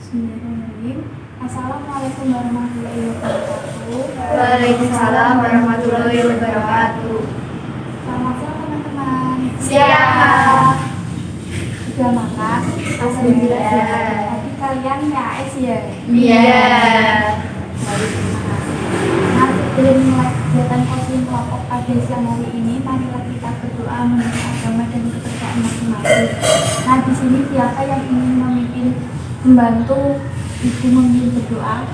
Bismillahirrahmanirrahim. Assalamualaikum warahmatullahi wabarakatuh. Waalaikumsalam warahmatullahi wabarakatuh. Selamat siang teman-teman. Siap. Sudah makan? Alhamdulillah. Tadi kalian PAS ya? Iya. Baik, terima kasih. Nah, sebelum mulai kegiatan coaching kelompok pada siang hari ini, marilah kita berdoa menurut agama dan kepercayaan masing-masing. Nah, di sini siapa yang ingin membantu ibu memimpin berdoa?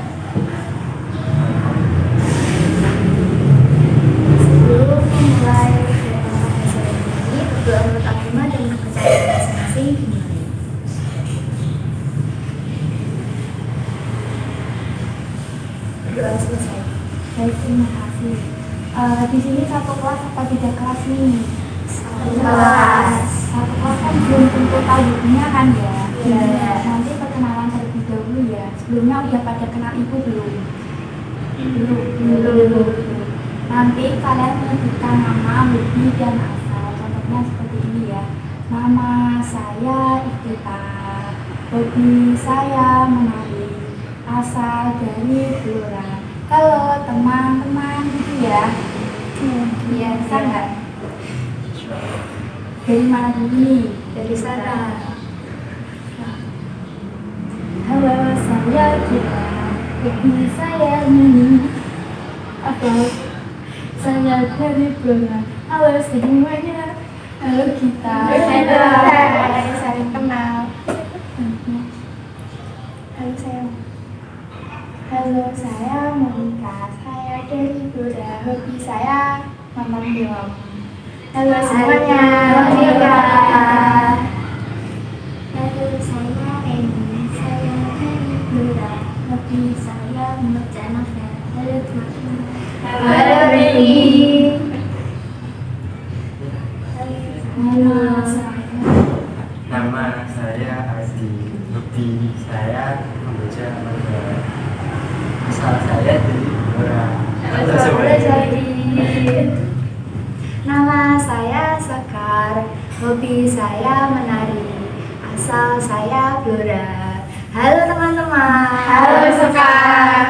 Sebelum memulai kegiatan pada siang ini, berdoa menurut agama dan kepercayaan masing-masing dimulai. Berdoa selesai. Baik, terima kasih. Di sini satu kelas apa beda kelas nih? Kelas. Satu kelas kan belum tentu tahu ibunya kan ya? Iya. Nanti perkenalan terlebih dahulu ya. Sebelumnya udah pada kenal ibu belum? Belum. Nanti kalian menyebutkan nama, hobi, dan asal. Contohnya seperti ini ya. Nama saya Iftita, hobi saya menari, asal dari Blora. Halo teman-teman, gitu ya. Iya, bisa nggak? Dari mana dulu nih? Dari sana. Halo, saya Kita, hobi saya nyanyi, atau saya dari Blora. Halo semuanya. Halo kita. Halo. Saling kenal. Halo sayang. Halo, saya Monika. Saya dari Blora. Hobi saya nonton film. Halo semuanya. Halo, Kak. Halo, saya Reni. Saya dari Blora. Hobi saya membaca novel. Halo teman-teman. Halo, Reni. Halo, saya. Nama saya Adi, hobi saya membaca novel. Asal saya dari Blora. Halo semuanya. Nama saya Sekar, hobi saya menari, asal saya Blora. Halo teman-teman. Halo, Sekar.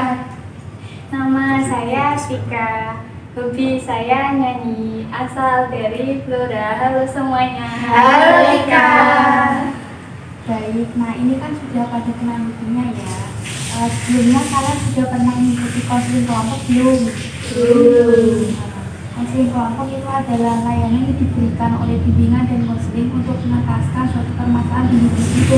Nama saya Svika, hobi saya nyanyi, asal dari Blora. Halo semuanya. Halo Ika. Baik, nah ini kan sudah pada kenal ibunya ya. Sebelumnya kalian sudah pernah mengikuti konseling kelompok belum? Konseling kelompok itu adalah layanan yang diberikan oleh bimbingan dan konseling untuk menuntaskan suatu permasalahan individu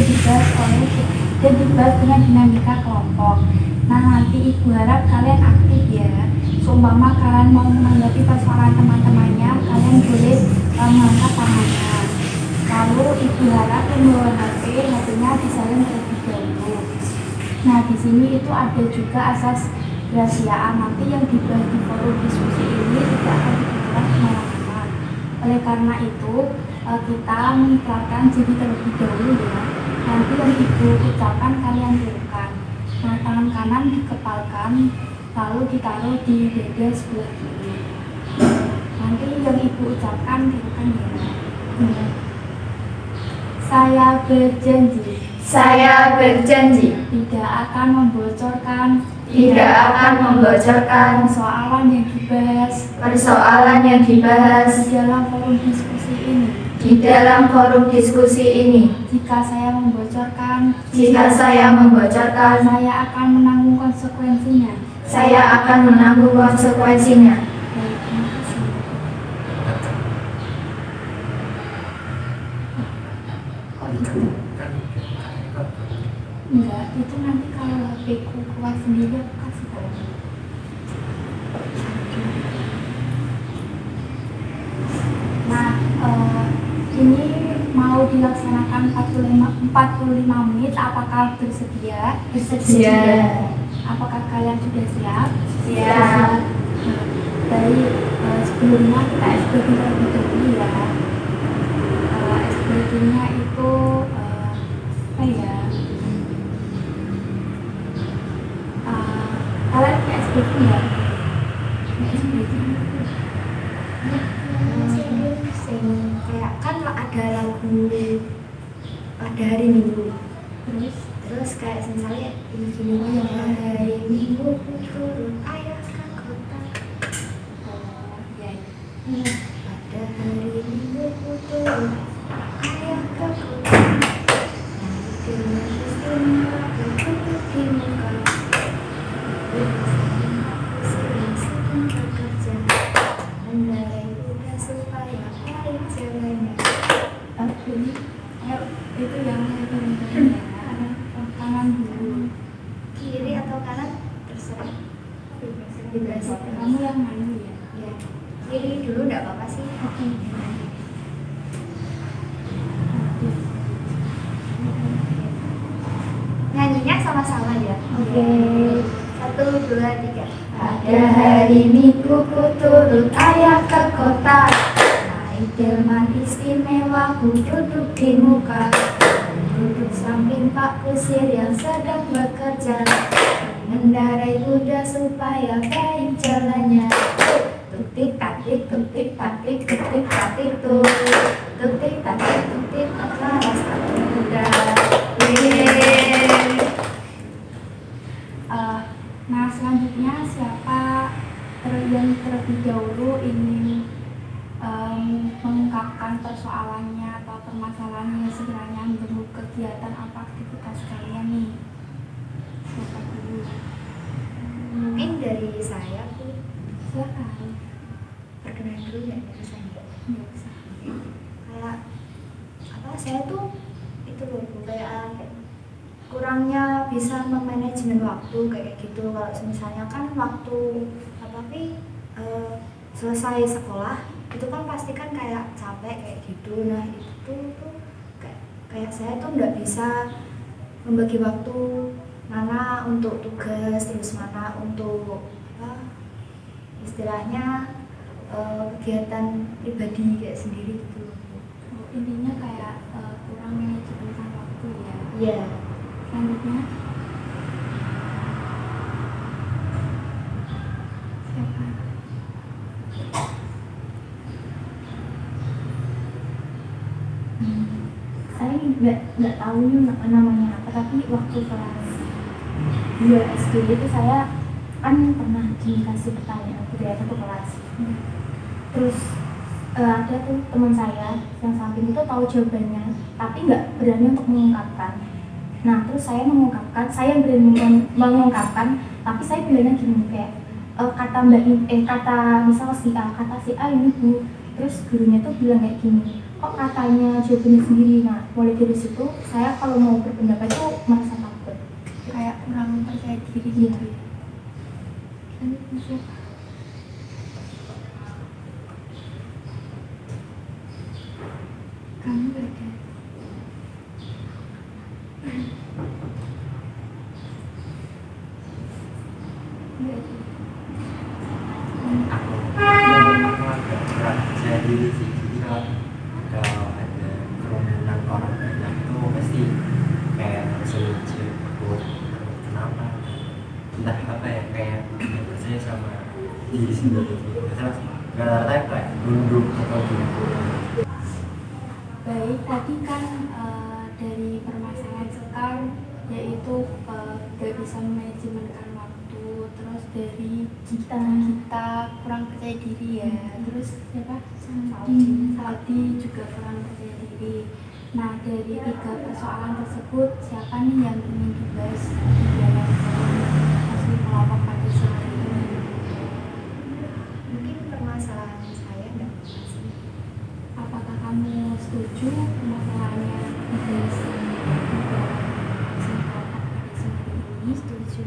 dan dibahas dengan dinamika kelompok. Nah, nanti ibu harap kalian aktif ya. Seumpama kalian mau menanggapi persoalan teman-temannya, kalian boleh mengangkat tangannya. Lalu ibu harap membawa HP-nya disalin terlebih dahulu. Nah, di sini itu ada juga asas kerahasiaan. Nanti yang dibahas di forum diskusi ini tidak akan dibicarakan kemana-mana. Oleh karena itu, kita mengikrarkan jadi terlebih dahulu ya. Nanti yang ibu ucapkan kalian tirukan. Nah, tangan kanan dikepalkan, lalu ditaruh di dada sebelah kiri. Nanti yang ibu ucapkan tirukan ya. Saya berjanji Saya berjanji tidak akan membocorkan persoalan yang dibahas di dalam forum diskusi ini. di dalam forum diskusi ini. Jika saya membocorkan, Saya akan menanggung konsekuensinya. akan menanggung konsekuensinya. Baik, terima kasih. Kok itu? Enggak, itu nanti kalau HP ku keluar sendiri aku kasih tahu. Nah, ini mau dilaksanakan 45 menit. Apakah bersedia? Bersedia. Apakah kalian sudah siap? Siap. Baik, sebelumnya kita SBG terlebih dahulu ya. SBG-nya itu apa ya? Kalian punya SBG nggak? SBG Kayak kan ada lagu pada hari Minggu. terus Terus kayak misalnya ini gini, hari Minggu ku turun ayah ke kota. Oh, ya. Pada hari Minggu ku turun ayah ke kota. Dengan istimewa ku duduk di muka. Sering bekerja mengendarai kuda supaya baik jalannya. Ini itu yang ya. Tangan dulu. Kiri atau kanan terserah. Bebas. Kamu yang mana ya? Ya, kiri dulu enggak apa-apa sih. Oke. Nyanyinya sama-sama ya. Oke. 1, 2, 3. Pada hari Minggu ku turun ayah ke kota. Naik delman istimewa ku duduk di muka. Duduk samping Pak Kusir yang sedang bekerja. Mengendarai kuda supaya baik jalannya. Tuk-tik tak-tik, tuk-tik tak-tik, tuk-tik tak-tik tuk. Tuk-tik tak-tik, tuk-tik tak-tik kuda. Nah, selanjutnya siapa yang terlebih dahulu ingin mengungkapkan persoalannya atau permasalahannya sekiranya mengganggu kegiatan atau aktivitas kalian nih? Siapa dulu? Mungkin dari saya Bu. Silakan. Perkenalan dulu ya dari saya. Nggak usah. Kayak apa? Saya tuh itu loh Bu, kayak kurangnya bisa memanajemen waktu kayak gitu. Kalau misalnya kan waktu selesai sekolah itu kan pasti kan kayak capek kayak gitu. Nah itu tuh kayak saya tuh nggak bisa membagi waktu mana untuk tugas, terus mana untuk istilahnya kegiatan pribadi kayak sendiri gitu. Oh, intinya kayak kurang manajemen waktu ya. Iya. Selanjutnya siapa? Saya nggak tahu namanya apa, tapi waktu kelas 2 SD itu saya kan pernah dikasih pertanyaan dari satu kelas. Terus ada tuh teman saya yang samping itu tahu jawabannya, tapi nggak berani untuk mengungkapkan. Nah terus saya berani mengungkapkan, tapi saya bilangnya gini kayak misal kata si A ini Bu, terus gurunya tuh bilang kayak gini, kok katanya jawabannya sendiri. Nah mulai dari situ saya kalau mau berpendapat itu merasa takut, Kayak kurang percaya diri Iya. gitu ya. Selanjutnya siapa? Kamu ada? Nggak ada. Aku agak berat percaya diri sih. Jadi kalau ada kerumunan orang banyak tuh pasti kayak langsung takut. Kenapa? Entah apa ya, kayak nggak percaya sama diri sendiri. Terus rata-rata kayak nunduk atau gitu. Baik, tadi kan dari permasalahan Sekar yaitu gak bisa memanajemenkan waktu, terus dari kita kurang percaya diri ya, terus siapa? Saldi juga kurang percaya diri. Nah dari 3 persoalan tersebut siapa nih yang ingin dibahas di dalam hasil kelompok pada sore ini? Mungkin permasalahan saya nggak sih. Apakah kamu setuju permasalahannya dibahas di dalam hasil kelompok pada sore ini? Setuju.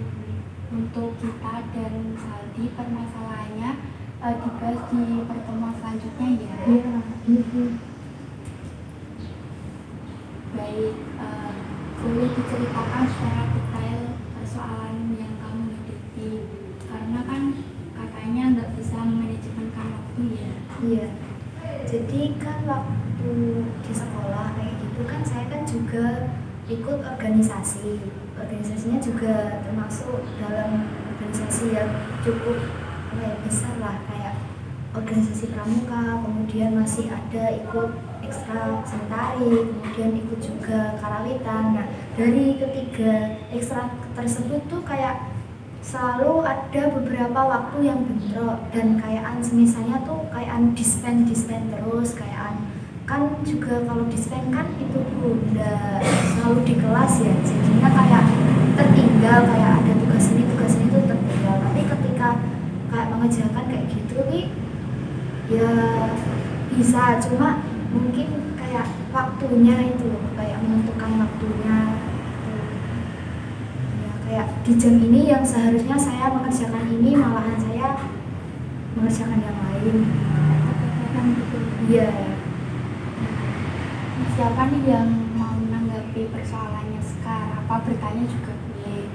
Untuk kita dan Saldi permasalahannya dibahas di pertemuan selanjutnya ya. Baik, boleh diceritakan secara detail persoalan yang kamu hadapi, karena kan katanya nggak bisa memanajemenkan waktu ya. Iya. Jadi kan waktu di sekolah kayak gitu kan saya kan juga ikut organisasi. Organisasinya juga termasuk dalam organisasi yang cukup besar lah, kayak organisasi pramuka, kemudian masih ada ikut ekstra seni, kemudian ikut juga karawitan. Nah, dari ketiga ekstra tersebut tuh kayak selalu ada beberapa waktu yang bentrok dan kayak misalnya tuh kayak dispen terus kayak kan juga kalau dispen kan itu tuh udah selalu di kelas ya, jadinya kayak tertinggal, kayak ada tugas ini tuh tertinggal. Tapi ketika kayak mengerjakan kayak gitu nih ya bisa, cuma mungkin kayak waktunya itu kayak menentukan waktunya ya, kayak di jam ini yang seharusnya saya mengerjakan ini malahan saya mengerjakan yang lain. Iya. Siapa nih yang mau menanggapi persoalannya sekarang? Apa bertanya juga boleh.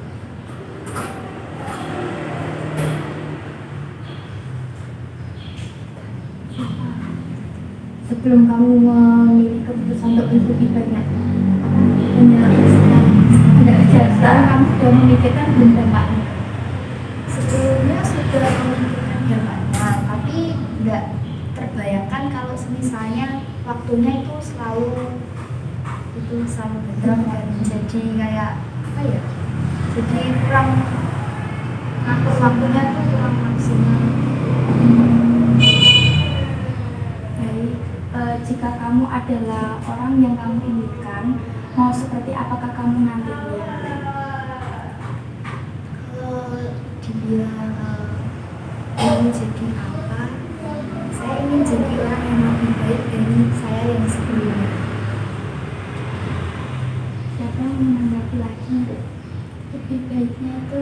Sebelum kamu memilih keputusan untuk lebih banyak ada jasa, kamu sudah memikirkan belum dampaknya? Sebelumnya sudah memikirkan dampaknya, tapi nggak terbayangkan kalau misalnya waktunya itu selalu bentrok dan jadi kayak apa ya? Jadi kurang ngatur waktunya tuh kurang maksimal. Baik, jika kamu adalah orang yang kamu inginkan, mau seperti apakah kamu nantinya? Kalau dibilang ingin jadi apa, saya ingin jadi orang yang lebih baik dari saya yang sebelumnya. Siapa yang menanggapi lagi? Lebih baiknya itu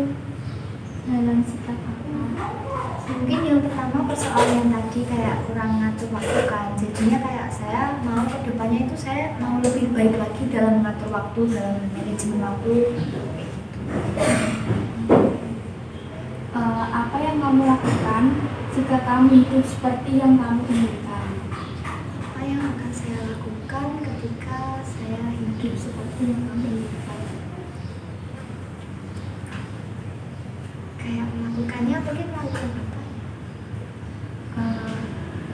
dalam sikap apa? Mungkin yang pertama persoalan yang tadi kayak kurang ngatur waktu kan, jadinya kayak saya mau kedepannya itu saya mau lebih baik lagi dalam mengatur waktu, dalam manajemen waktu. Apa yang kamu lakukan jika kamu hidup seperti yang kamu inginkan? Apa yang akan saya lakukan ketika saya hidup seperti yang kamu inginkan? Kayak melakukannya mungkin melakukan apa?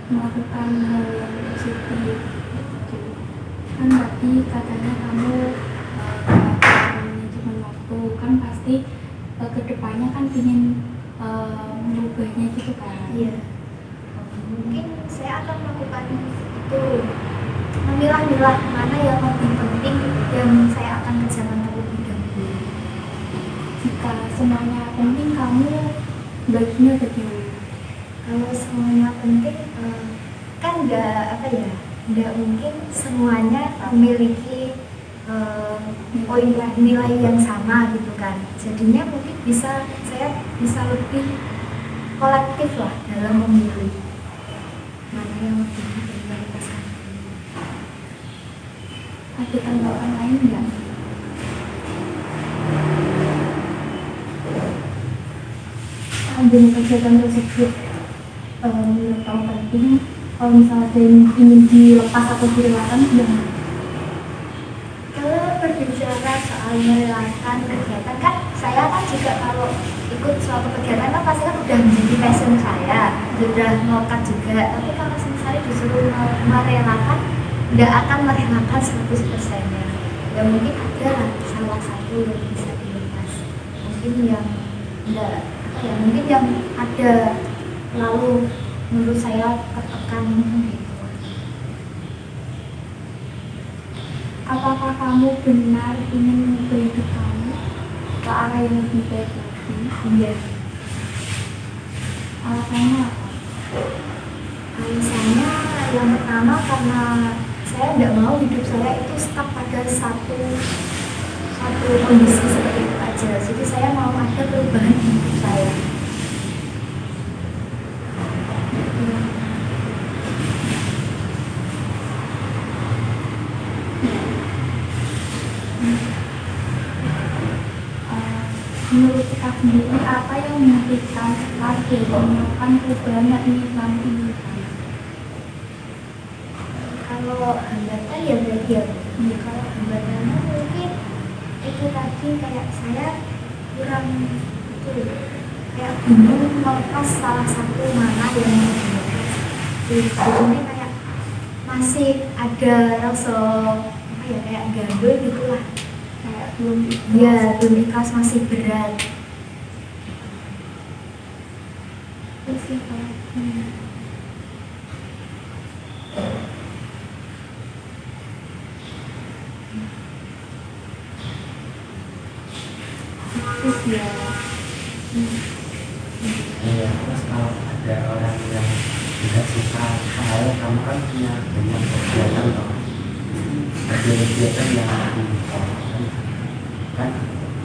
Melakukan hal yang positif gitu. Kan tadi katanya kamu manajemen waktu, kan pasti kedepannya kan ingin merubahnya gitu kan. Iya. Mungkin saya akan melakukan itu, memilah-milah mana yang lebih penting yang saya akan kerjakan terlebih dahulu. Jika semuanya penting, kamu baginya bagaimana? Kalau semuanya penting, kan nggak mungkin semuanya memiliki poin nilai yang sama gitu kan. Jadinya mungkin saya bisa lebih kolektif lah dalam memilih mana yang lebih diprioritaskan. Ada tanggapan lain nggak? Ambil kegiatan tersebut menurut kamu penting, kalau misalnya ada yang ingin dilepas atau direlakan gimana? Kalau berbicara soal merelakan kegiatan kan saya kan juga kalau ikut suatu kegiatan kan pasti kan udah menjadi passion saya, sudah melekat juga. Tapi kalau misalnya disuruh merelakan, nggak akan merelakan 100%-nya. Ya mungkin ada lah salah satu yang bisa dilepas. Mungkin yang enggak, ya mungkin yang ada lalu menurut saya tertekan gitu. Apakah kamu benar ingin mengubah hidup kamu ke arah yang lebih baik lagi? Iya. Alasannya apa? Alasannya yang pertama karena saya tidak mau hidup saya itu stuck pada satu kondisi seperti itu aja. Jadi saya mau ada perubahan di hidup saya. Menurut Kak sendiri, apa yang menyebabkan Sekar melakukan perubahan yang ingin kamu inginkan? Kalau hambatan ya berarti ya. Kalau hambatannya mungkin itu tadi kayak saya kurang itu kayak bingung melepas salah satu mana yang mau dilepas. Jadi kayak masih ada rasa apa ya, kayak gandul gitulah, Kayak belum ya belum ikhlas, masih berat. Terus sih kalau terus ya Iya, terus kalau ada orang yang tidak suka, kalau kamu kan punya banyak kegiatan toh, ada kegiatan yang dibutuhkan kan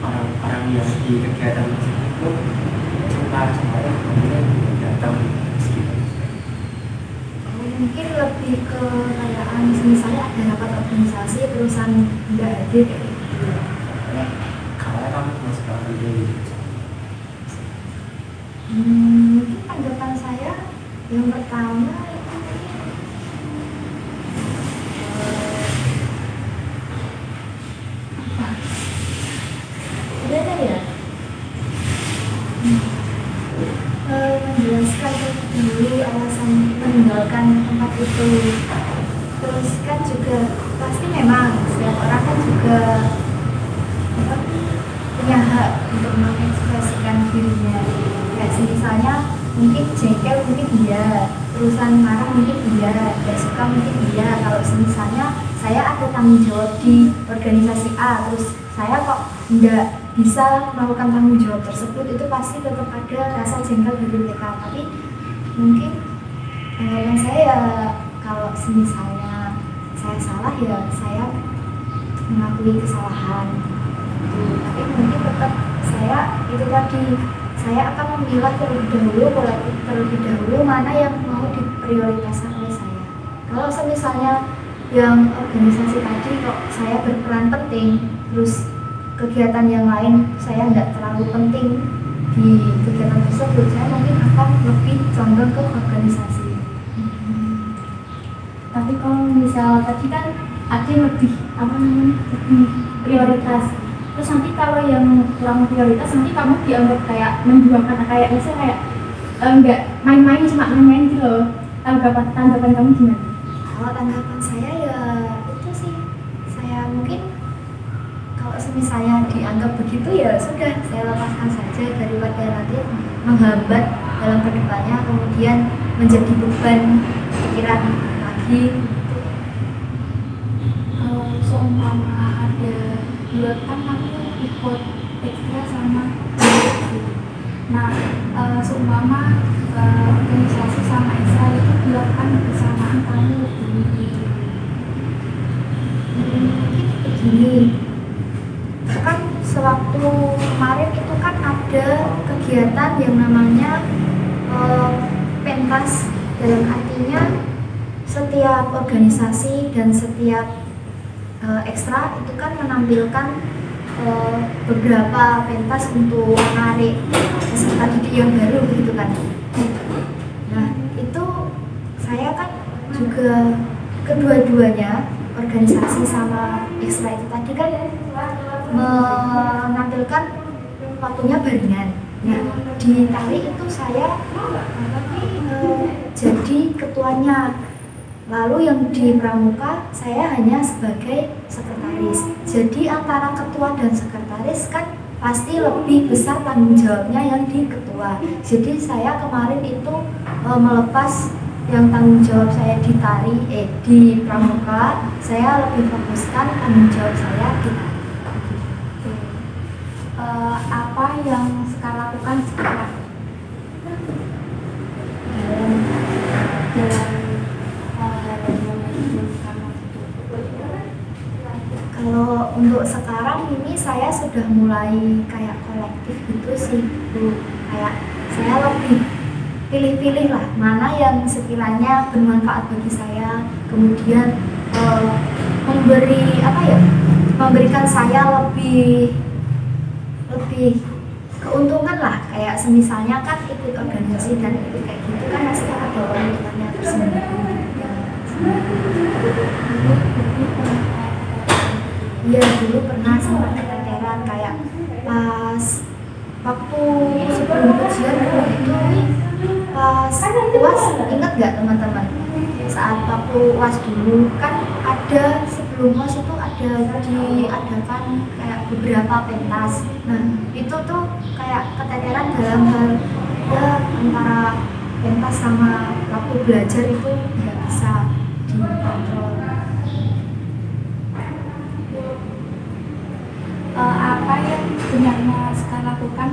orang-orang yang di kegiatan tersebut suka supaya kemudian datang meskipun Mungkin lebih ke kayak misalnya ada rapat organisasi terusan nggak hadir kayak gitu. kalau kamu masuk ke ide gitu. Mungkin tanggapan saya yang pertama itu udah ada ya, menjelaskan dulu alasan meninggalkan tempat itu. Terus kan juga pasti memang setiap orang kan juga apa, punya hak untuk mengekspresikan dirinya. Kayak misalnya mungkin jengkel mungkin iya, terusan marah mungkin iya, gak suka mungkin iya. Kalau misalnya saya ada tanggung jawab di organisasi A, terus saya kok nggak bisa melakukan tanggung jawab tersebut, itu pasti tetap ada rasa jengkel dari mereka. Tapi mungkin yang saya kalau misalnya saya salah ya saya mengakui kesalahan gitu. Tapi mungkin tetap saya itu tadi, saya akan memilah terlebih dahulu mana yang mau diprioritaskan oleh saya. Kalau misalnya yang organisasi tadi kok saya berperan penting, terus kegiatan yang lain saya nggak terlalu penting di kegiatan tersebut, saya mungkin akan lebih condong ke organisasi. Tapi kalau misal tadi kan ada yang lebih apa namanya, lebih prioritas. Terus nanti kalau yang kurang prioritas nanti kamu dianggap kayak menjualkan, kayak misalnya kayak enggak main-main, cuma main-main gitu loh. Tanggapan kamu gimana? Kalau tanggapan saya ya itu sih, saya mungkin kalau misalnya dianggap begitu ya sudah, saya lepaskan saja daripada nanti menghambat dalam kedepannya, kemudian menjadi beban pikiran lagi. kalau seumpama ada dua kan kamu ikut ekstra sama organisasi. Nah, seumpama organisasi sama ekstra itu dilakukan bersamaan, kamu lebih Mungkin begini, kan sewaktu kemarin itu kan ada kegiatan yang namanya pentas, dalam artinya setiap organisasi dan setiap ekstra itu kan menampilkan beberapa pentas untuk menarik peserta didik yang baru gitu kan. Nah itu saya kan juga kedua-duanya, organisasi sama ekstra itu tadi kan menampilkan waktunya barengan. Nah di tari itu saya jadi ketuanya, lalu yang di pramuka saya hanya sebagai sekretaris. Jadi antara ketua dan sekretaris kan pasti lebih besar tanggung jawabnya yang di ketua. Jadi saya kemarin itu melepas yang tanggung jawab saya di tari, di pramuka, saya lebih fokuskan tanggung jawab saya di tari. apa yang sekarang lakukan sekarang dalam Kalau untuk sekarang ini saya sudah mulai kayak kolektif gitu sih, Bu. Kayak saya lebih pilih-pilih lah mana yang sekiranya bermanfaat bagi saya, kemudian memberikan saya lebih keuntungan lah. Kayak semisalnya kan ikut organisasi dan ikut kayak gitu kan pasti ada keuntungannya tersendiri. Iya dulu pernah sempat keteteran, kayak pas waktu sebelum ujian dulu itu pas UAS, ingat nggak teman-teman? saat waktu UAS dulu kan ada sebelum UAS itu ada diadakan kayak beberapa pentas. Nah itu tuh kayak keteteran dalam hal ya antara pentas sama waktu belajar itu nggak bisa dikontrol. Apa yang sebenarnya sekarang lakukan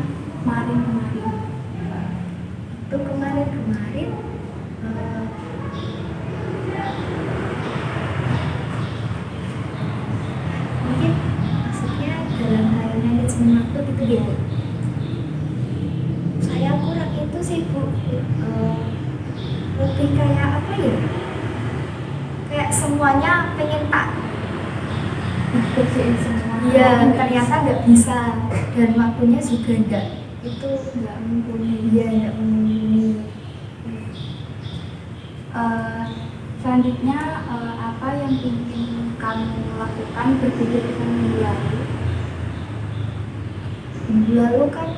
kemarin? Itu kemarin mungkin maksudnya dalam hal manajemen waktu gitu gitu. Saya kurang itu sih Bu. Lebih kayak apa ya? Kayak semuanya pengen tak. Bersihin semua. Iya, ternyata nggak bisa dan waktunya juga nggak mumpuni. Iya, nggak mumpuni. Selanjutnya apa yang ingin kamu lakukan berbeda dengan minggu lalu? Minggu lalu kan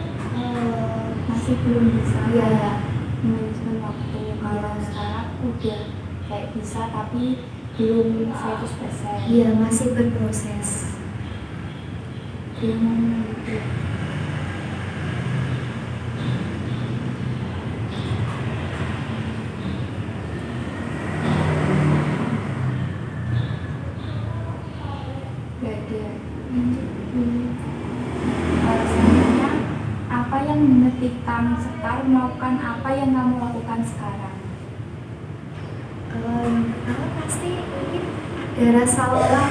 Masih belum bisa Iya. manajemen waktu. Kalau sekarang udah kayak bisa tapi belum 100%. iya masih berproses. Belum gitu. Gak ada. Selanjutnya, apa yang mengetikkan Sekar melakukan apa yang kamu lakukan sekarang? Pertama pasti mungkin ada rasa lelah,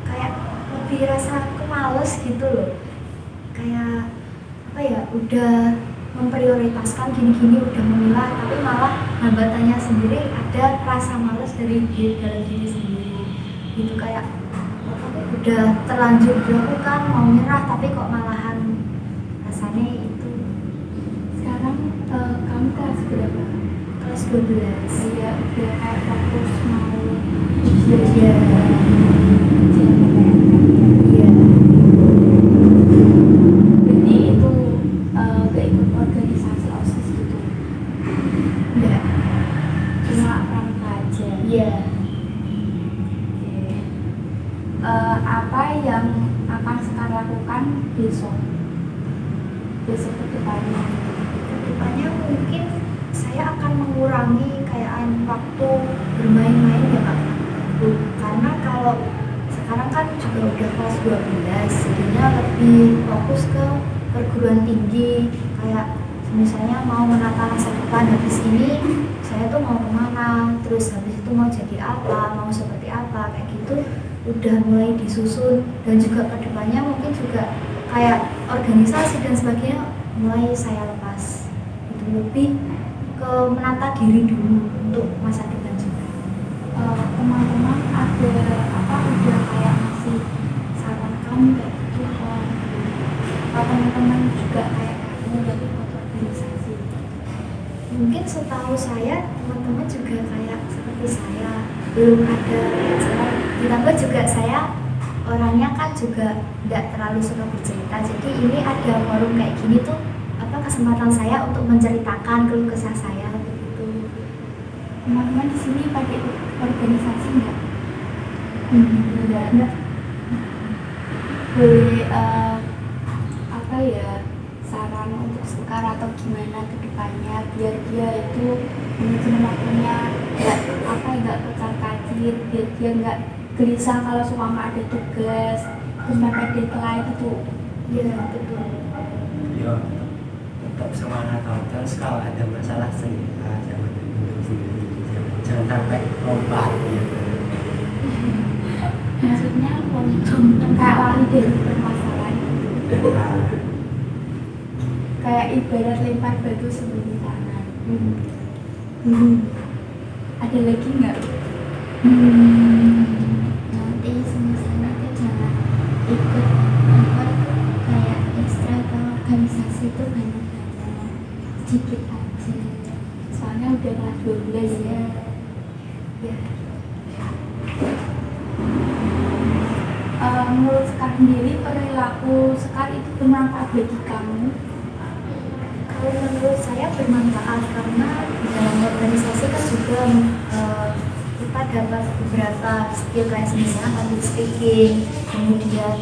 kayak lebih rasa aku males gitu loh. Kayak apa ya, udah memprioritaskan gini-gini, udah memilah, tapi malah hambatannya sendiri ada rasa males dari dalam diri sendiri. Gitu kayak udah terlanjur dilakukan, mau nyerah tapi kok malahan rasanya itu. Sekarang kamu kelas berapa? Kelas 12. Saya udah kayak fokus mau Iya. ujian PTN. Iya. Berarti itu gak ikut organisasi OSIS gitu? Enggak. Cuma pramuka aja? Iya. Oke. Apa yang akan Sekar lakukan besok ke depannya? Kedepannya mungkin saya akan mengurangi kayak waktu bermain-main ya Kak. Karena kalau sekarang kan juga udah kelas 12, jadinya lebih fokus ke perguruan tinggi. Kayak misalnya mau menata masa depan, habis ini saya tuh mau kemana, terus habis itu mau jadi apa, mau seperti apa, kayak gitu udah mulai disusun. Dan juga kedepannya mungkin juga kayak organisasi dan sebagainya mulai saya lepas. Itu lebih ke menata diri dulu untuk masa depan juga. Teman-teman ada apa udah kayak ngasih saran kamu kayak gitu atau teman-teman juga kayak kamu udah ikut organisasi? Mungkin setahu saya teman-teman juga kayak seperti saya, belum ada kayak saya. Ditambah juga saya orangnya kan juga tidak terlalu suka bercerita, jadi ini ada forum kayak gini tuh apa kesempatan saya untuk menceritakan keluh kesah saya begitu. Teman-teman di sini pada ikut organisasi nggak? Enggak. Boleh apa ya saran untuk Sekar atau gimana ke depannya biar dia itu manajemen waktunya nggak kocar-kacir, biar dia nggak gelisah kalau seumpama ada tugas terus mepet deadline itu. Iya betul. Yo, tetap semangat terus. Kalau ada masalah cerita, jangan dipendam sendiri, jangan sampai lompat gitu. Maksudnya kayak lari dari permasalahan, Nah, kayak ibarat lempar batu sebelum tangan. Ada lagi nggak? Nanti semisal itu jangan ikut apa kayak ekstra atau organisasi itu banyak-banyak, sedikit aja. Soalnya udah kelas 12 ya. Ya. Menurut Sekar sendiri perilaku Sekar itu bermanfaat bagi kamu? Kalau menurut saya bermanfaat karena di dalam organisasi kan juga kita dapat beberapa skill kayak misalnya public speaking, kemudian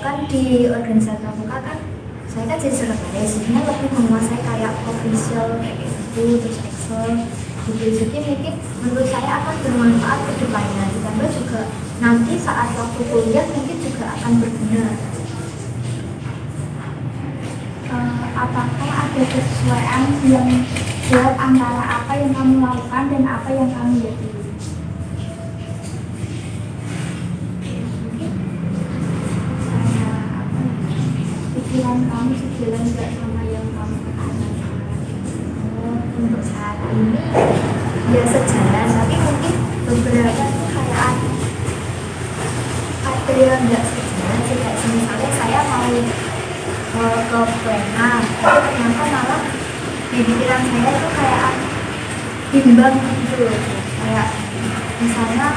kan di organisasi pramuka kan saya kan jadi sekretaris, sebenarnya lebih menguasai kayak official kayak gitu, terus Excel gitu. Jadi mungkin menurut saya akan bermanfaat ke depannya, ditambah juga nanti saat waktu kuliah mungkin juga akan berguna. Apakah ada kesesuaian yang jelas antara apa yang kamu lakukan dan apa yang kamu yakini? Pikiran kamu sejalan nggak sama yang kamu katakan? Untuk saat ini ya sejalan, tapi mungkin beberapa tuh kayak ada yang nggak sejalan sih, kayak misalnya saya mau ke plena, tapi ternyata malah di pikiran saya tuh kayak bimbang gitu, kayak misalnya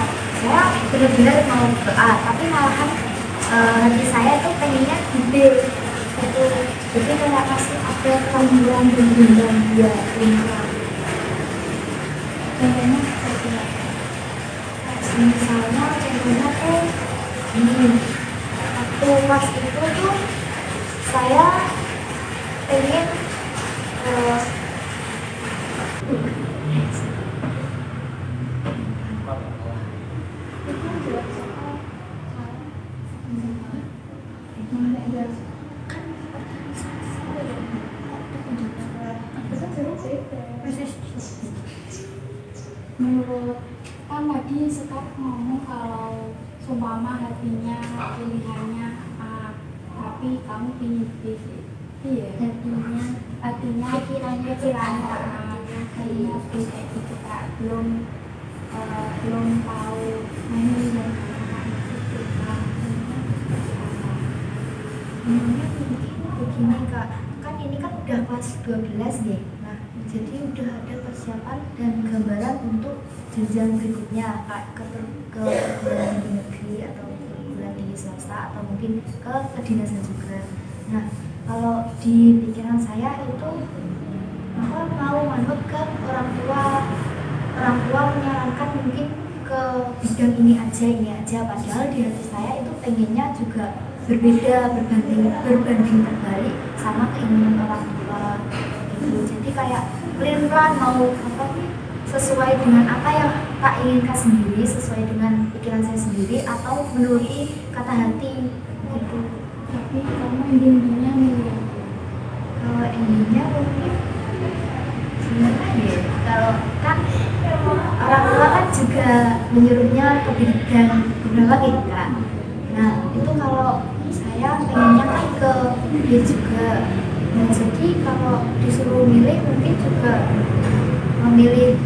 saya benar-benar mau ke A tapi malahan hati saya tuh pengennya di B gitu. Jadi kayak masih ada keraguan dan bimbang ya bimbang. Contohnya seperti apa? Misalnya contohnya tuh ini, waktu pas itu tuh saya pengen Menurut kan tadi Sekap ngomong kalau seumpama hatinya pilihannya A, tapi kamu ingin B, iya hatinya pikirannya A, hatinya B kayak gitu Kak, belum tahu mana yang mana itu Kak. begini Kak, kan ini kan udah kelas 12 nih. Nah, jadi udah ada persiapan dan gambaran untuk jenjang berikutnya, Kak, ke perguruan tinggi negeri atau perguruan tinggi swasta atau mungkin ke kedinasan juga. Nah, kalau di pikiran saya itu apa mau manut ke orang tua menyarankan mungkin ke bidang ini aja, padahal di hati saya itu pengennya juga berbeda, berbanding terbalik sama keinginan orang tua gitu. Jadi kayak pelan-pelan mau apa nih, sesuai dengan apa yang Kak inginkan sendiri, sesuai dengan pikiran saya sendiri, atau menuruti kata hati gitu. Tapi kamu endingnya milih yang B. Kalau endingnya mungkin gimana ya, kalau kan orang tua kan juga menyuruhnya ke bidang beberapa gitu Kak. Nah itu kalau saya pengennya kan ke dia juga. Nah jadi kalau disuruh milih mungkin juga memilih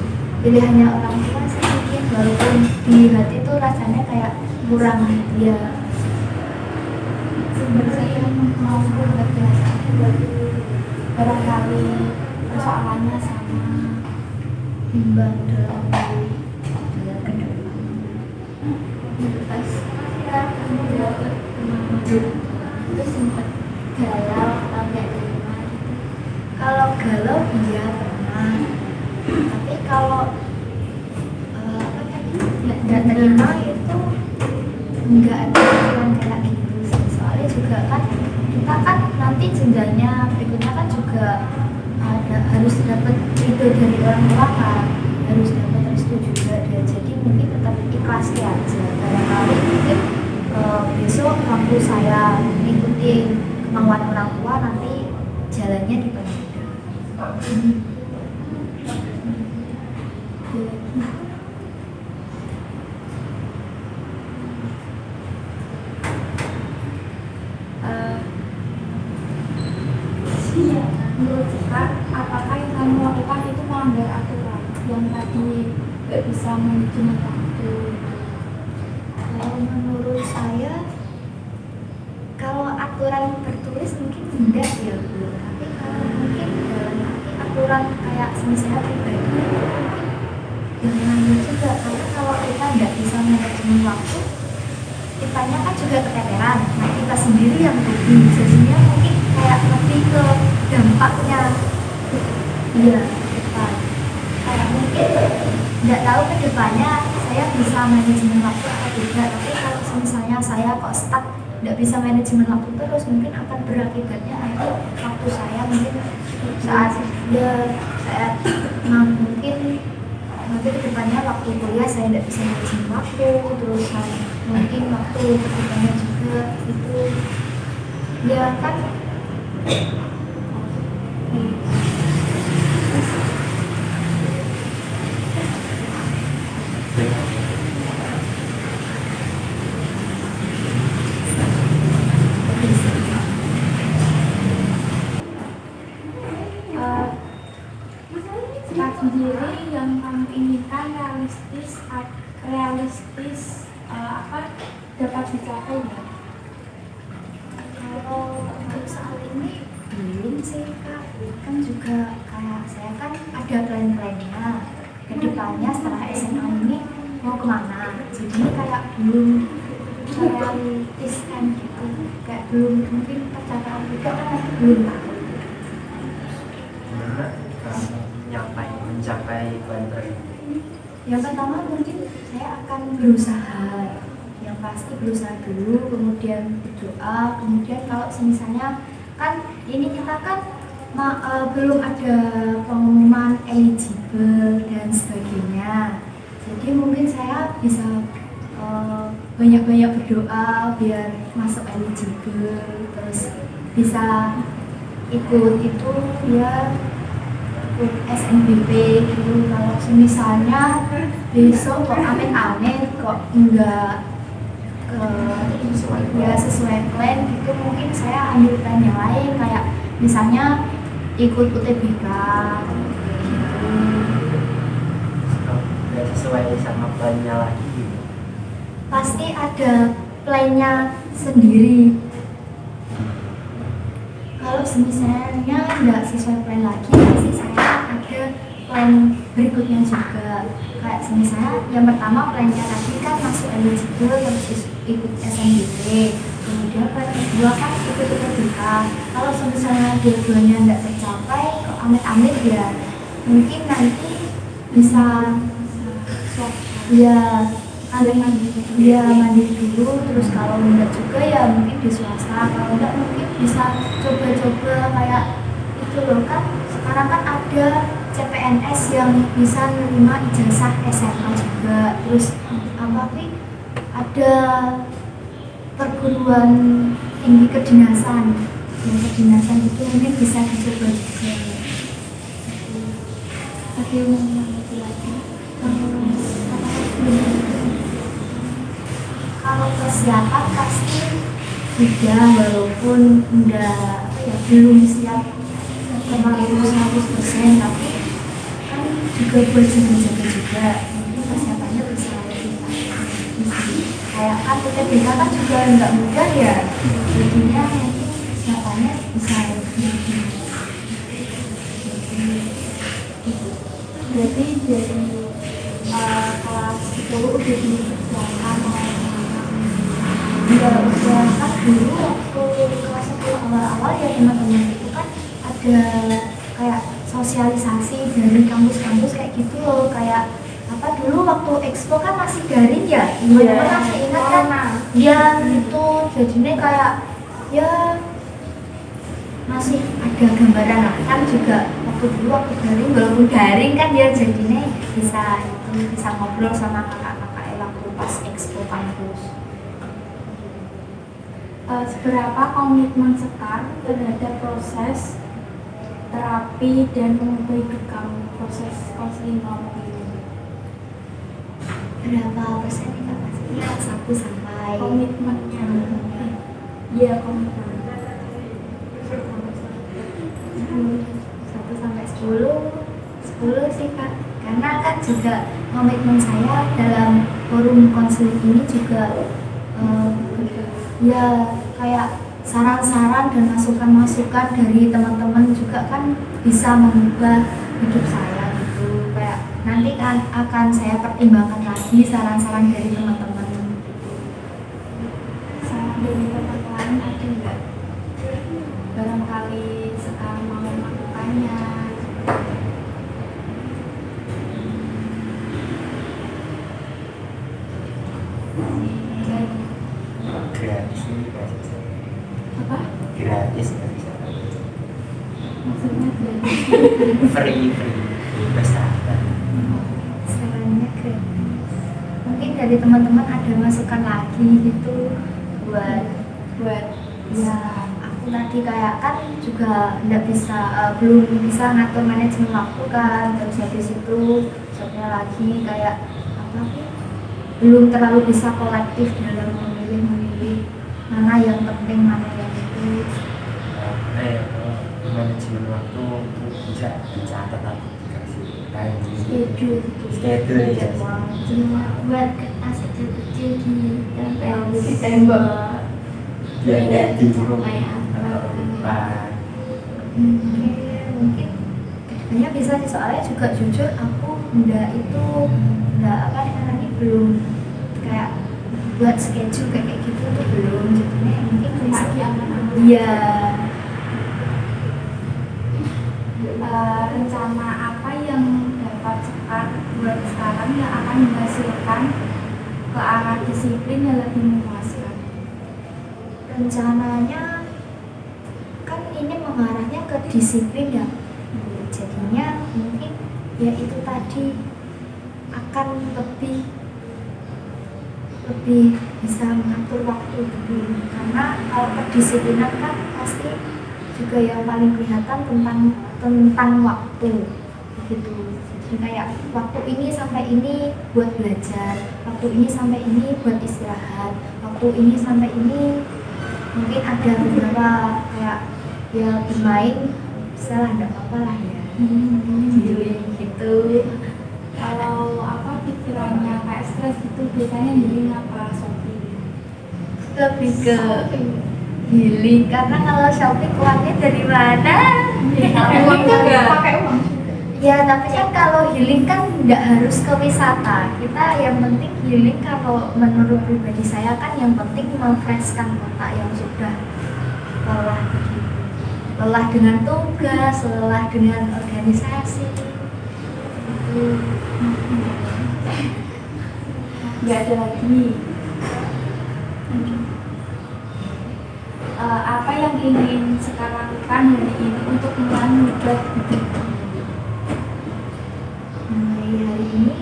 pilihannya orang tua sih mungkin, walaupun di hati tuh rasanya kayak kurang ya. Sebenarnya mau berkelas barangkali persoalannya sama. Bimbang dalam memilih jalan ke depan. Pas kamu dapat kemampuan itu sempat galau atau nggak terima gitu. Kalau galau iya pernah, tapi kalau apa tadi nggak terima itu nggak ada pikiran kayak gitu sih. Soalnya juga kan kita kan nanti jenjangnya berikutnya kan juga harus dapat ridho dari orang tua kan, harus dapat restu juga dia. Jadi mungkin tetap ikhlas aja. Barangkali mungkin besok waktu saya mengikuti kemauan orang tua nanti jalannya dipermudah. Menurut Sekar, apakah yang kamu lakukan itu melanggar aturan yang tadi nggak bisa manajemen waktu? Kalau menurut saya, kalau aturan tertulis mungkin enggak ya Bu, tapi kalau mungkin dalam arti aturan kayak saya pribadi mungkin jangan juga, karena kalau kita nggak bisa manajemen waktu, kitanya kan juga keteteran, nah kita sendiri yang rugi. Jadinya mungkin kayak lebih ke dampaknya, iya, kayak mungkin nggak tahu ke depannya saya bisa manajemen waktu atau tidak, tapi kalau misalnya saya kok stuck nggak bisa manajemen waktu terus, mungkin akan berakibatnya nanti waktu saya mungkin saat mungkin nanti ke depannya waktu kuliah saya nggak bisa manajemen waktu, terus mungkin waktu kedepannya juga itu ya kan. Kak sendiri yang kamu inginkan realistis dapat dicapai ya? Kalau untuk saat ini belum sih Kak, kan juga kayak saya kan ada plan-plannya ke depannya setelah SMA ini mau kemana, jadi kayak belum realistis kan gitu, kayak belum mungkin percakapan juga kan masih belum tahu. Gimana mencapai plan tersebut? Yang pertama mungkin saya akan berusaha, yang pasti berusaha dulu, kemudian berdoa, kemudian kalau misalnya kan ini kita kan belum ada pengumuman eligible dan sebagainya, jadi mungkin saya bisa banyak-banyak berdoa biar masuk eligible, terus bisa ikut itu ya, ikut SNBP gitu. Kalau misalnya besok kok amit-amit kok enggak ya sesuai plan gitu, mungkin saya ambil plan yang lain, kayak misalnya ikut UTBK gitu. Nggak sesuai sama plannya lagi gitu. Pasti ada plannya sendiri. Kalau misalnya nggak sesuai plan lagi, pasti saya ada plan berikutnya juga. Kayak misalnya yang pertama plannya tadi kan masuk eligible, yang ikut SNBP, kemudian plan kedua kan ikut UTBK. Kalau misalnya dua-duanya nggak tercapai, kok amit-amit ya mungkin nanti bisa ya mandiri dulu, terus kalau enggak juga ya mungkin di swasta, kalau enggak mungkin bisa coba-coba kayak itu loh, kan sekarang kan ada CPNS yang bisa menerima ijazah SMA juga, terus ada perguruan tinggi kedinasan itu mungkin bisa dicoba juga. Tapi lagi Kalau persiapan pasti sudah, walaupun belum siap terlalu 100%, tapi kan juga buat jaga-jaga juga, mungkin persiapannya bisa lebih kayak kan UTBK kan juga nggak mudah ya, jadinya mungkin persiapannya bisa lebih. berarti dari kelas 10 udah dipersiapkan udah kan dulu waktu kelas 10 awal-awal ya teman-teman itu kan ada kayak sosialisasi dari kampus-kampus kayak gitu loh, kayak apa dulu waktu expo kan masih daring ya, teman-teman masih ingat kan ya itu, jadinya kayak ya masih ada gambaran lah kan, juga waktu dulu waktu daring, walaupun daring kan ya jadinya bisa ngobrol sama kakak-kakak waktu pas expo kampus. Seberapa komitmen Sekar terhadap proses terapi dan mengubah hidup kamu, proses konseling kamu ini? Berapa persen kita pastinya 1 sampai Komitmennya? Iya, komitmen 1 sampai 10 sih Kak, karena kan juga komitmen saya dalam forum konseling ini juga ya kayak saran-saran dan masukan-masukan dari teman-teman juga kan bisa mengubah hidup saya gitu, kayak nanti kan akan saya pertimbangkan lagi saran-saran dari teman-teman gitu. saran dari teman lain ada nggak? Barangkali sekarang mau melakukannya. free bebas ada. Sarannya gratis. Mungkin dari teman-teman ada masukan lagi gitu buat ya aku tadi kayak kan juga nggak bisa belum bisa ngatur manajemen waktu kan, terus habis itu satunya lagi kayak apa sih, belum terlalu bisa kolektif dalam memilih mana yang penting mana yang itu. Kalau manajemen waktu itu bisa dicatat atau dikasih time schedule ya. Cuma buat kertas kecil-kecil di tempel Di tembok. Ya Biar di dicapai atau apa. lupa. Oke, mungkin hanya bisa sih, soalnya juga jujur aku nggak apa namanya belum kayak buat schedule kayak gitu tuh belum, jadinya mungkin bisa Lagi aman-aman. iya. Rencana apa yang dapat buat sekarang yang akan menghasilkan ke arah disiplin yang lebih memuaskan? Rencananya kan ini mengarahnya ke disiplin ya, jadinya mungkin ya itu tadi akan lebih bisa mengatur waktu dulu, karena kalau kedisiplinan kan pasti juga yang paling kelihatan tentang waktu begitu. Jadi kayak waktu ini sampai ini buat belajar, waktu ini sampai ini buat istirahat, waktu ini sampai ini mungkin ada beberapa kayak ya bermain, salah nggak apa-apa lah ya, gitu. Kalau apa pikirannya kayak stres gitu biasanya healing apa shopping? Lebih ke healing, karena kalau shopping uangnya dari mana? Uang juga. Pakai uang juga. Ya tapi kan kalau healing kan nggak harus ke wisata, kita yang penting healing kalau menurut pribadi saya kan yang penting memfreshkan otak yang sudah lelah begitu. Lelah dengan tugas, lelah dengan organisasi itu. Nggak ada lagi. Apa yang ingin sekarang lakukan hari ini untuk mengubah hidup? Mulai hari ini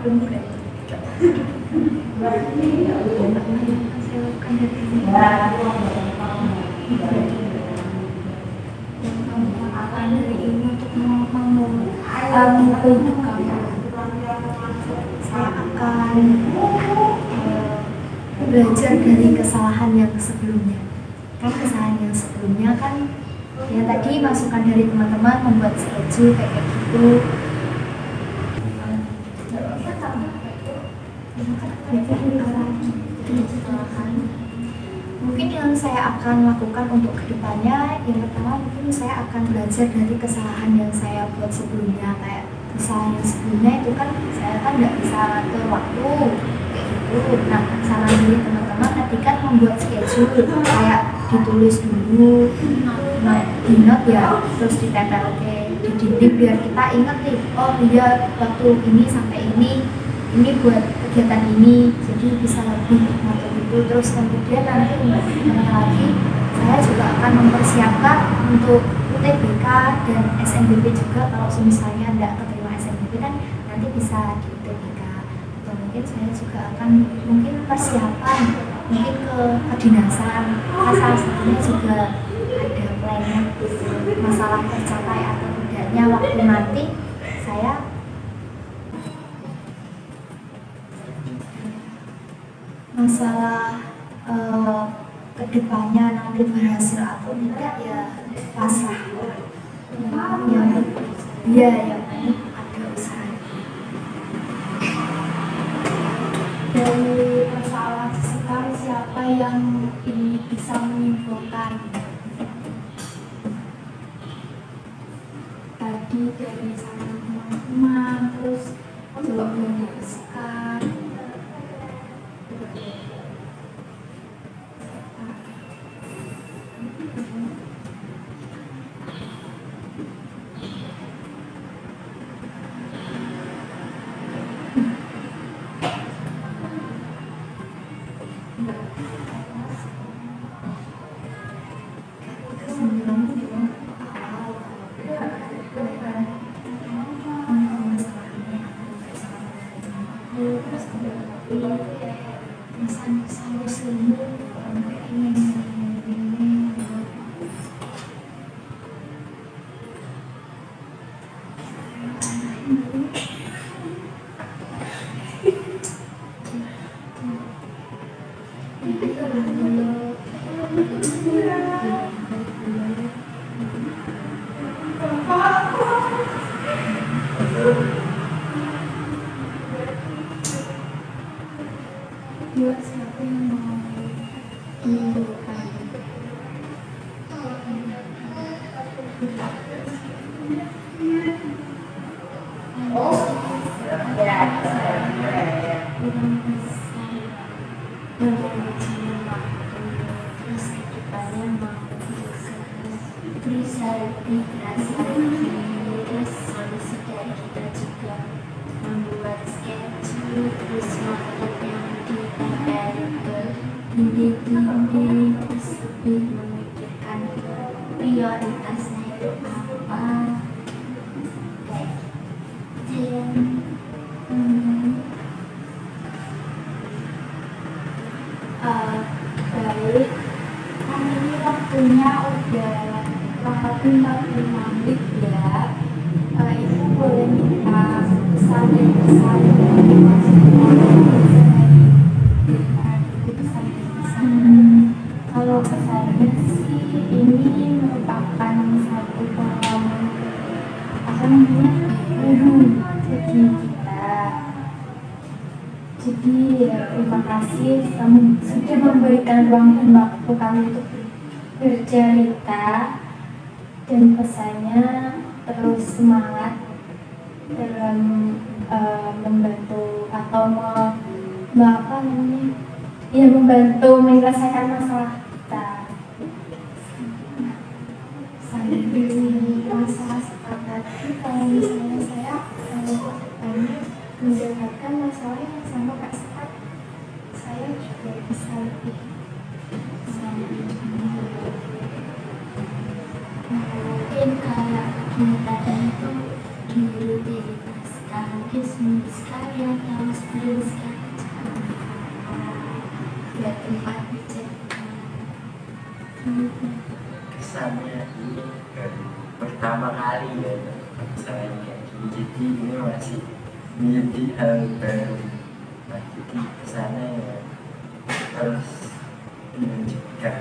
belum Akan hari ini untuk mengubah hidup kamu. saya akan belajar dari kesalahan yang sebelumnya. Kan kesalahan yang sebelumnya kan ya tadi masukan dari teman-teman membuat schedule kayak gitu. Mungkin yang saya akan lakukan untuk kedepannya, yang pertama mungkin saya akan belajar dari kesalahan yang saya buat sebelumnya. Kayak kesalahan yang sebelumnya itu kan saya kan nggak bisa ngatur waktu kayak gitu. Nah, saran dari teman-teman tadi kan membuat schedule, kayak ditulis dulu, nah di note ya, terus ditempel di dinding biar kita ingat nih, oh iya waktu ini sampai ini buat kegiatan ini, jadi bisa lebih ngatur itu. Terus kemudian nanti untuk kedepannya lagi saya juga akan mempersiapkan untuk UTBK dan SNBP juga. Kalau misalnya tidak keterima SNBP kan nanti bisa di UTBK, atau mungkin saya juga akan mungkin persiapan mungkin ke kedinasan, salah satunya juga ada plannya masalah tercapai atau tidaknya waktu nanti saya masalah kedepannya nanti berhasil atau tidak ya pasrah yang dia yang ada usaha. Dari persoalan sesekali siapa yang ini bisa menyimpulkan tadi dari saran teman-teman, terus jawabannya Sekar. selalu sembuh sampai ini. Buat siapa yang mau dibuka? Kurang bisa berjalan waktu, terus kitanya mau bisa lebih terasa lagi, terus solusi dari kita juga membuat schedule, terus notet yang ditempel ke dinding-dinding, terus lebih memikirkan prioritasnya itu apa kayak gitu. Baik, kan ini waktunya udah kurang lebih 45 menit ya. Ibu boleh minta pesan dan pesan dari pesan dan pesan. Kalau pesannya sih ini merupakan satu pengalaman baru bagi kita. Jadi terima kasih kamu sudah memberikan ruang dan waktu kami untuk bercerita, dan pesannya terus semangat dalam membantu atau apa namanya ya membantu menyelesaikan masalah kita. Saya ini masalah seperti kalau misalnya saya kedepannya mendapatkan masalah yang sama Kak Sekat, saya juga bisa lebih mungkin kayak kita itu di rutinitas mungkin seminggu sekali atau sebulan sekali buat tempat bercerita. Kesannya ini baru pertama kali ya saya kayak gini, jadi ini masih menjadi hal baru. Nah, jadi kesannya ya harus menunjukkan.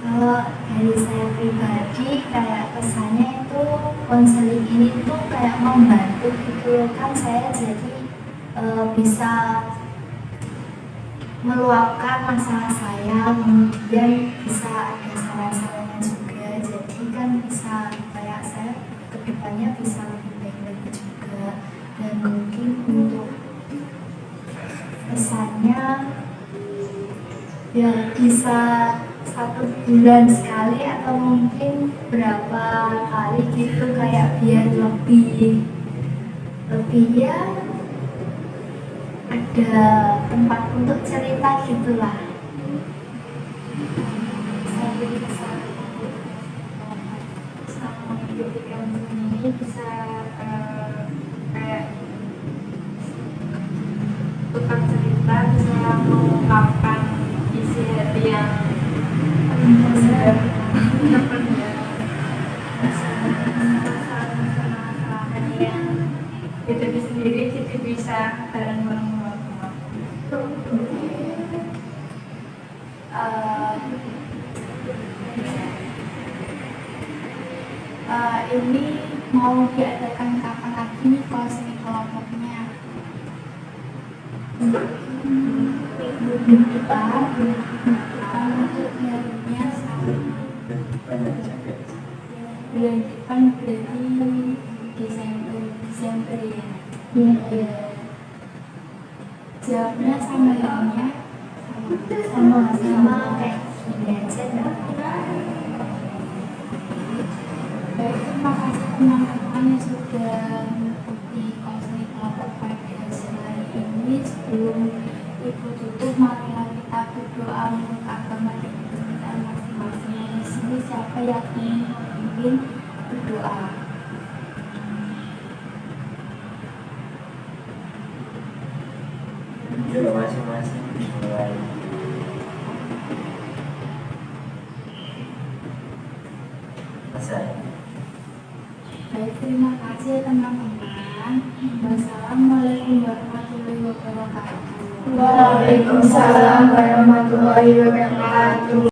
Kalau dari saya pribadi kayak kesannya itu konseling ini tuh kayak membantu gitu kan, saya jadi bisa meluapkan masalah saya, kemudian bisa ada saran-sarannya juga, jadi kan bisa kayak saya kedepannya bisa lebih baik lagi juga. Dan mungkin untuk kesannya ya bisa 1 bulan sekali atau mungkin berapa kali gitu, kayak biar lebih ya ada tempat untuk cerita gitulah. Saya bisa selama mengikuti kamu ini bisa kayak tukar cerita, bisa mengungkapkan isi hati yang sudah terpendam, masalah-masalahan yang itu sendiri kita bisa bareng-bareng melakukan. Ini mau diadakan kapan lagi nih kalau seni kelompoknya? Minggu depan untuk harinya sama Banyak juga. bulan depan berarti Desember ya. Iya. Jawabnya sama ya. Sama kayak gini aja dah. Baik, terima kasih teman-teman yang sudah mengikuti konseling kelompok pada hasil hari ini. Sebelum Ibu tutup, marilah kita berdoa untuk agama dan kepercayaan masing-masing. Di sini siapa yang ingin memimpin berdoa? baik. Selesai. Baik, terima kasih teman-teman. Wassalamualaikum warahmatullahi wabarakatuh. Waalaikumsalam warahmatullahi wabarakatuh.